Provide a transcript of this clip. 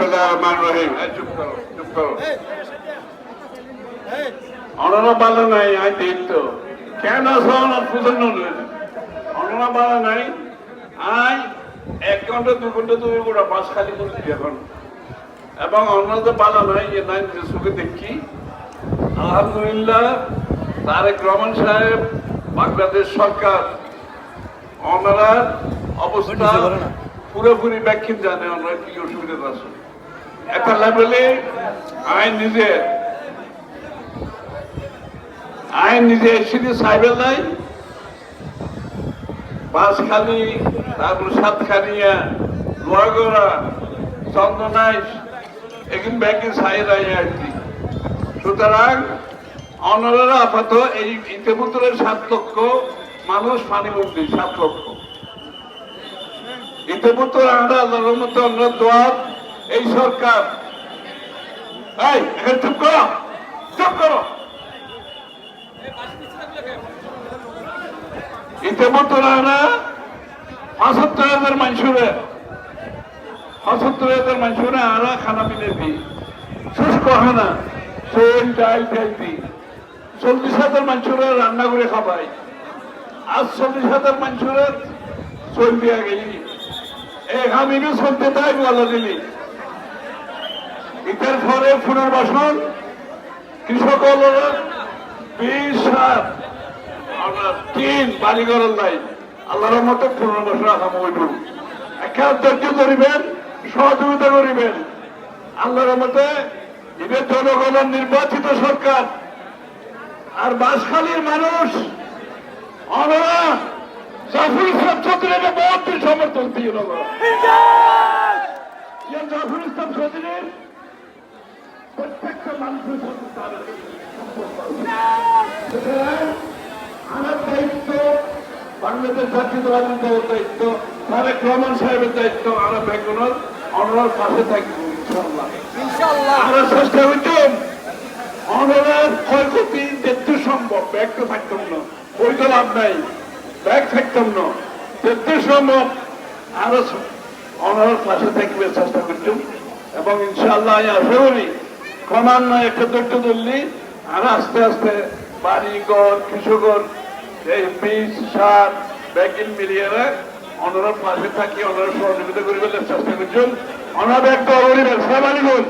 বিসমিল্লাহির চুপ করো চুপ করো অনরা বালা নাই আই দেখতো কেন আসন পছন্দ অনরা বালা নাই আই 1 ঘন্টা 2 ঘন্টা তুমি গোটা বাস খালি করছি এখন এবং অন্যদের বালা নাই যে নাই সুখে দেখি আলহামদুলিল্লাহ তারেক রহমান সাহেব বাংলাদেশ সরকার ওনারা অবস্থা পুরোপুরি ব্যাখ্যা জানে ওনারা কি অসুবিধা আছে একটা লেভেলে আইন নিজে এসে সাইবেল নাই বাঁশখালী তারপর সাতখানিয়া লোহাগড়া চন্দনাইশ এখানে ব্যাংকে সাইরাই আর কি সুতরাং অনারা আপাতত এই ইতিমধ্যে 7 লক্ষ মানুষ পানিবন্দী 7 লক্ষ ইতিমধ্যে আমরা আল্লাহর মতো আমরা দোয়া এই সরকার চুপ করো চুপ করো ইতিমধ্যে আমরা 75,000 মানুষের আরা খানা মিলে দিই শুষ্ক খানা চোল ডাল ডাল দিই 40,000 মানুষের রান্না করে খাবাই আজ 40,000 মানুষের চোল দিয়া গেলি আমিও চলতে তাই বলা দিলি ইটার পরে পুনর্বাসন কৃষক 20 টিন বাড়িঘরের নাই আল্লাহর মতো পুনর্বাসন আসাম হইব একটা ধৈর্য করিবেন সহযোগিতা করিবেন আল্লাহর মতে এদের জনগণের নির্বাচিত সরকার আর বাঁশখালীর মানুষ ওনারা জাফর ইসলাম চৌধুরীর বহুত সমর্থন দিয়ে জাফর ইসলাম চৌধুরীর প্রত্যেকটা মানুষের আমার দায়িত্ব বাংলাদেশ জাতীয়তাবাদী দলের দায়িত্ব তারেক রহমান সাহেবের দায়িত্ব আমরা বেগুনের অনরার পাশে থাকবো ইনশাআল্লাহ আমরা চেষ্টা করতাম অনরার ক্ষয়ক্ষতি যেতে সম্ভব ব্যাগ তো থাকতাম না ওই তো লাভ নাই ব্যাগ থাকতাম না যেতে সম্ভব আরো অনরার পাশে থাকবে চেষ্টা করতাম এবং ইনশাআল্লাহ আশা করি ক্রমান্বয়ে একটা ধৈর্য ধরলি আর আস্তে আস্তে বাড়ি ঘর কৃষকর এই বীজ সার ব্যাগিন মিলিয়ে অনরার পাশে থাকি অনরার সহযোগিতা করিবার চেষ্টা করছেন অনার ব্যাগ তো করিবেন সালাম আলাইকুম।